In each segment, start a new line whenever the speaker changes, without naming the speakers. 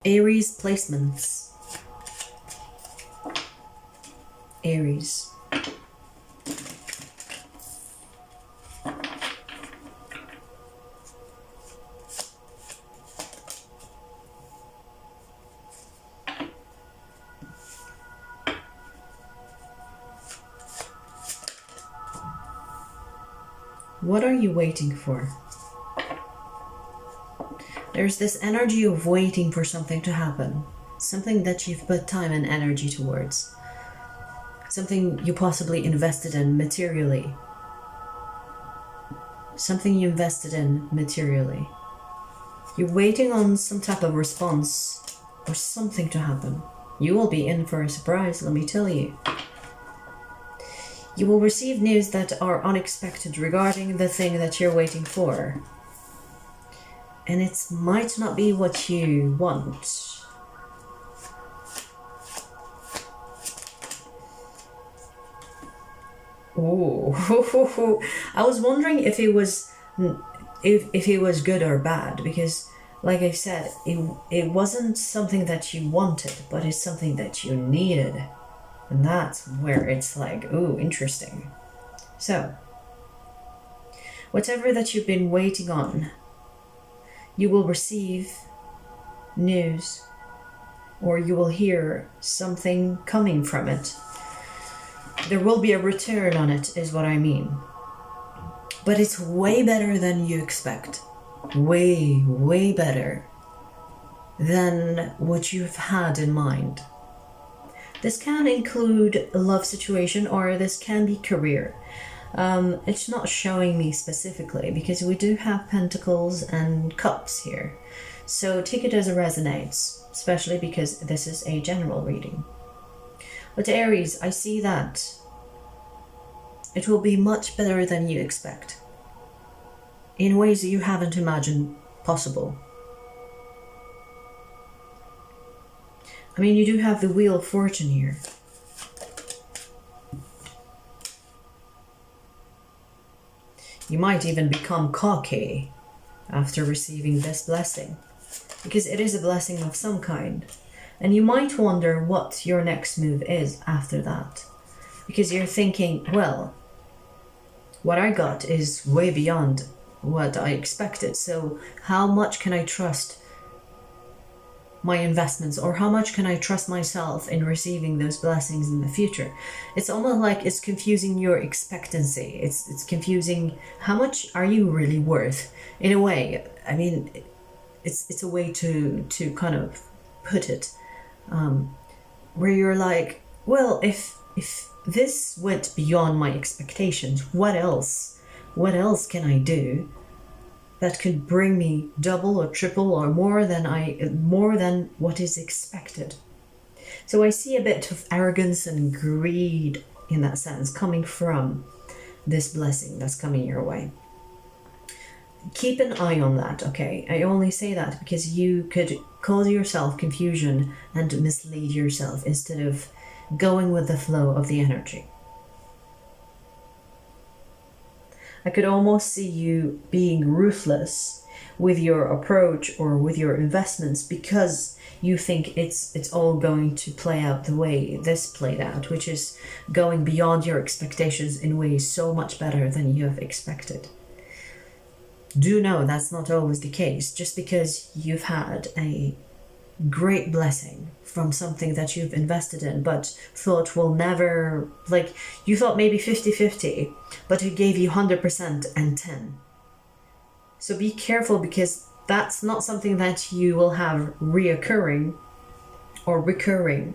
Aries placements. Aries. What are you waiting for? There's this energy of waiting for something to happen. Something that you've put time and energy towards. Something you possibly invested in materially. Something you invested in materially. You're waiting on some type of response or something to happen. You will be in for a surprise, let me tell you. You will receive news that are unexpected regarding the thing that you're waiting for. And it might not be what you want. Oh, I was wondering if it was good or bad, because like I said, it wasn't something that you wanted, but it's something that you needed. And that's where it's like, ooh, interesting. So, whatever that you've been waiting on, you will receive news, or you will hear something coming from it. There will be a return on it, is what I mean. But it's way better than you expect. Way, way better than what you've had in mind. This can include a love situation, or this can be career. It's not showing me specifically because we do have pentacles and cups here. So take it as it resonates, especially because this is a general reading. But Aries, I see that it will be much better than you expect. In ways that you haven't imagined possible. I mean, you do have the Wheel of Fortune here. You might even become cocky after receiving this blessing, because it is a blessing of some kind. And you might wonder what your next move is after that, because you're thinking, well, what I got is way beyond what I expected, so how much can I trust my investments, or how much can I trust myself in receiving those blessings in the future? It's almost like it's confusing your expectancy. It's confusing how much are you really worth, in a way. I mean, it's a way to kind of put it, where you're like, well, if this went beyond my expectations, what else can I do that could bring me double or triple or more than what is expected? So I see a bit of arrogance and greed in that sense coming from this blessing that's coming your way. Keep an eye on that, okay? I only say that because you could cause yourself confusion and mislead yourself instead of going with the flow of the energy. I could almost see you being ruthless with your approach or with your investments because you think it's all going to play out the way this played out, which is going beyond your expectations in ways so much better than you have expected. Do know that's not always the case. Just because you've had a great blessing from something that you've invested in but thought will never, like you thought maybe 50-50, but it gave you 100% and 10. So be careful, because that's not something that you will have reoccurring or recurring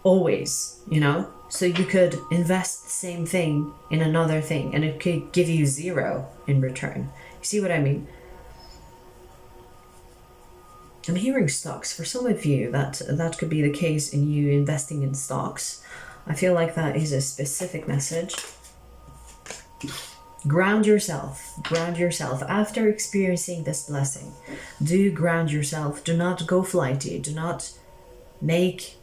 always, you know? So you could invest the same thing in another thing and it could give you 0 in return. You see what I mean? I'm hearing stocks. For some of you, that could be the case in you investing in stocks. I feel like that is a specific message. Ground yourself. Ground yourself. After experiencing this blessing, do ground yourself. Do not go flighty. Do not make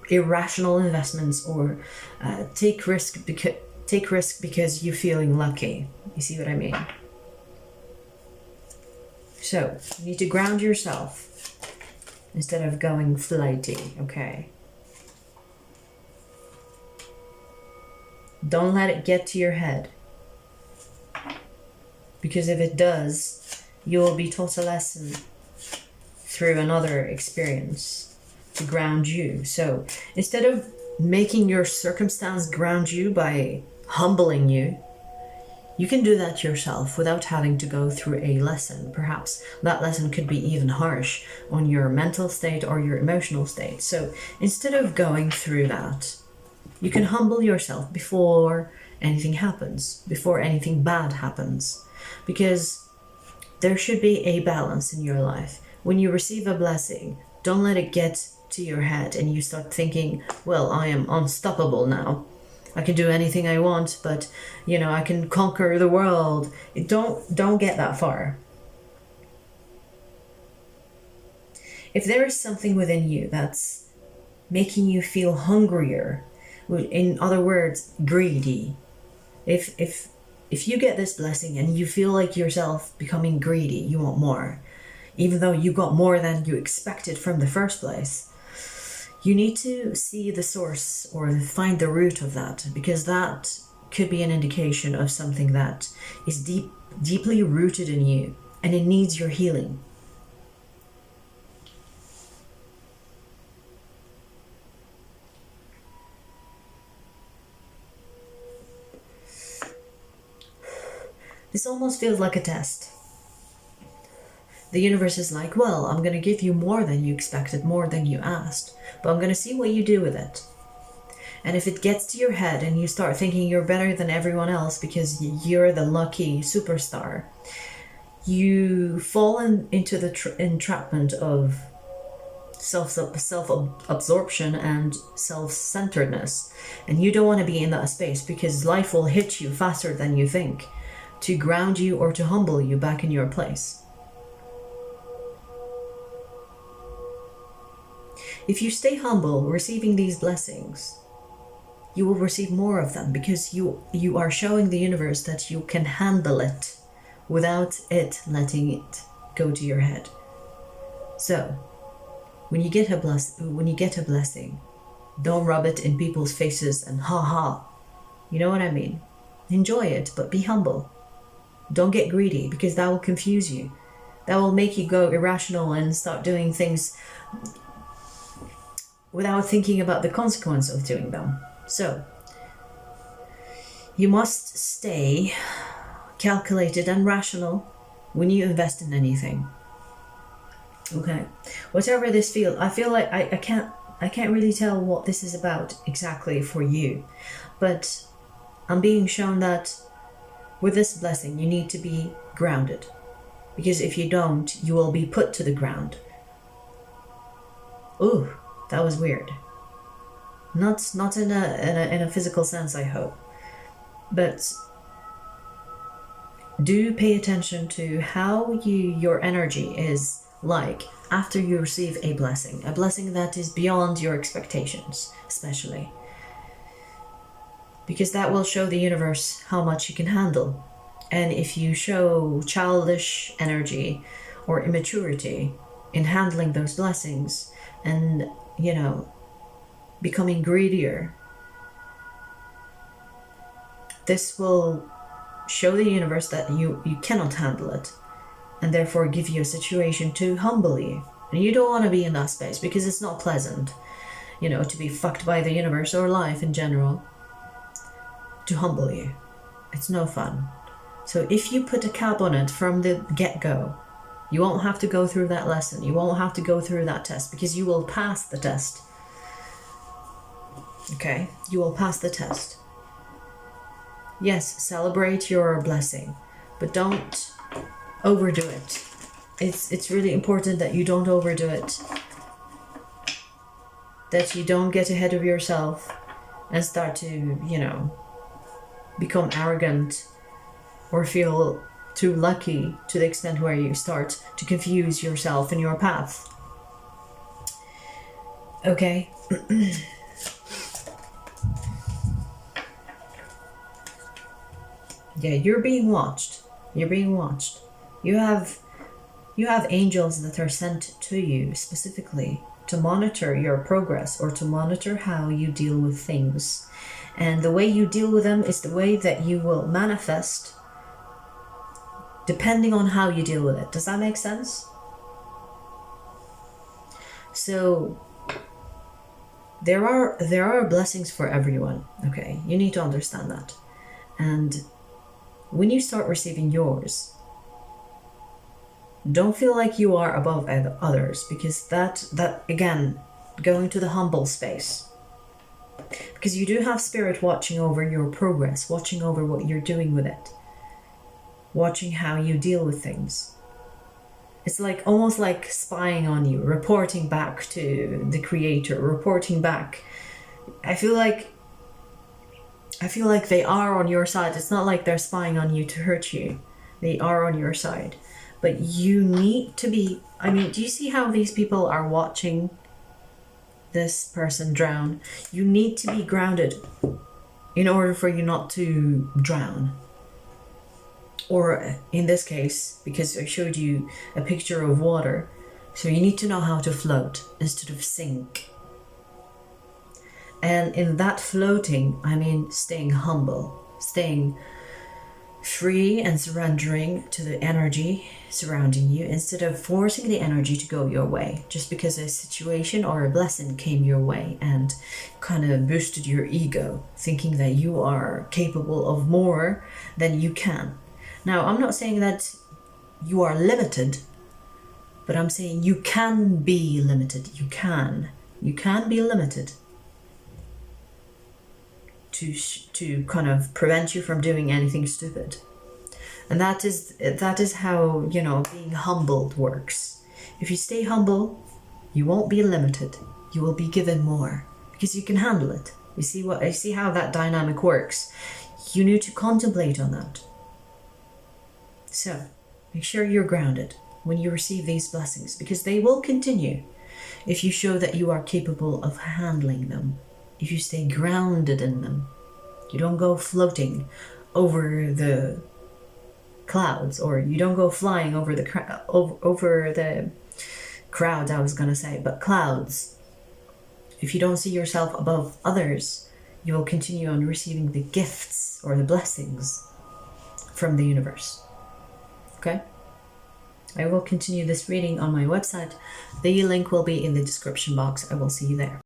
irrational investments or take risk because you're feeling lucky. You see what I mean? So, you need to ground yourself. instead of going flighty, okay? Don't let it get to your head. Because if it does, you will be taught a lesson through another experience to ground you. So instead of making your circumstance ground you by humbling you, you can do that yourself without having to go through a lesson. Perhaps that lesson could be even harsh on your mental state or your emotional state. So instead of going through that, you can humble yourself before anything happens, before anything bad happens. Because there should be a balance in your life. When you receive a blessing, don't let it get to your head and you start thinking, well, I am unstoppable now. I can do anything I want, but, you know, I can conquer the world. Don't get that far. If there is something within you that's making you feel hungrier, in other words, greedy, if you get this blessing and you feel like yourself becoming greedy, you want more, even though you got more than you expected from the first place, you need to see the source or find the root of that, because that could be an indication of something that is deeply rooted in you and it needs your healing. This almost feels like a test. The universe is like, well, I'm going to give you more than you expected, more than you asked, but I'm going to see what you do with it. And if it gets to your head and you start thinking you're better than everyone else because you're the lucky superstar, you fall into the entrapment of self-absorption and self-centeredness. And you don't want to be in that space, because life will hit you faster than you think, to ground you or to humble you back in your place. If you stay humble, receiving these blessings, you will receive more of them, because you are showing the universe that you can handle it without it letting it go to your head. So, when you get a blessing, don't rub it in people's faces and ha ha. You know what I mean? Enjoy it, but be humble. Don't get greedy, because that will confuse you. That will make you go irrational and start doing things without thinking about the consequence of doing them. So, you must stay calculated and rational when you invest in anything. Okay, whatever this feels, I feel like I can't really tell what this is about exactly for you, but I'm being shown that with this blessing you need to be grounded, because if you don't, you will be put to the ground. Ooh, that was weird. Not in a physical sense, I hope, but do pay attention to how your energy is like after you receive a blessing that is beyond your expectations, especially, because that will show the universe how much you can handle. And if you show childish energy or immaturity in handling those blessings and, you know, becoming greedier, this will show the universe that you cannot handle it, and therefore give you a situation to humble you. And you don't want to be in that space, because it's not pleasant, you know, to be fucked by the universe or life in general, to humble you. It's no fun. So if you put a cap on it from the get-go, you won't have to go through that lesson. You won't have to go through that test, because you will pass the test. Okay? You will pass the test. Yes, celebrate your blessing, but don't overdo it. It's really important that you don't overdo it. That you don't get ahead of yourself and start to, you know, become arrogant or feel too lucky to the extent where you start to confuse yourself and your path. Okay? Yeah, you're being watched. You're being watched. You have You have angels that are sent to you specifically to monitor your progress or to monitor how you deal with things. And the way you deal with them is the way that you will manifest depending on how you deal with it. Does that make sense? So there are blessings for everyone, okay? You need to understand that. And when you start receiving yours, don't feel like you are above others, because that again, going to the humble space. Because you do have spirit watching over your progress, watching over what you're doing with it, watching how you deal with things. It's like almost like spying on you, reporting back to the creator, reporting back. I feel like they are on your side. It's not like they're spying on you to hurt you. They are on your side. But you need to be, I mean, do you see how these people are watching this person drown? You need to be grounded in order for you not to drown. Or in this case, because I showed you a picture of water, so you need to know how to float instead of sink. And in that floating, I mean staying humble, staying free and surrendering to the energy surrounding you instead of forcing the energy to go your way just because a situation or a blessing came your way and kind of boosted your ego, thinking that you are capable of more than you can. Now, I'm not saying that you are limited, but I'm saying you can be limited. You can be limited to kind of prevent you from doing anything stupid. And that is how, you know, being humbled works. If you stay humble, you won't be limited. You will be given more because you can handle it. You see how that dynamic works. You need to contemplate on that. So, make sure you're grounded when you receive these blessings, because they will continue if you show that you are capable of handling them. If you stay grounded in them, you don't go floating over the clouds, or you don't go flying over the crowds, I was gonna say, but clouds. If you don't see yourself above others, you will continue on receiving the gifts or the blessings from the universe. Okay? I will continue this reading on my website. The link will be in the description box. I will see you there.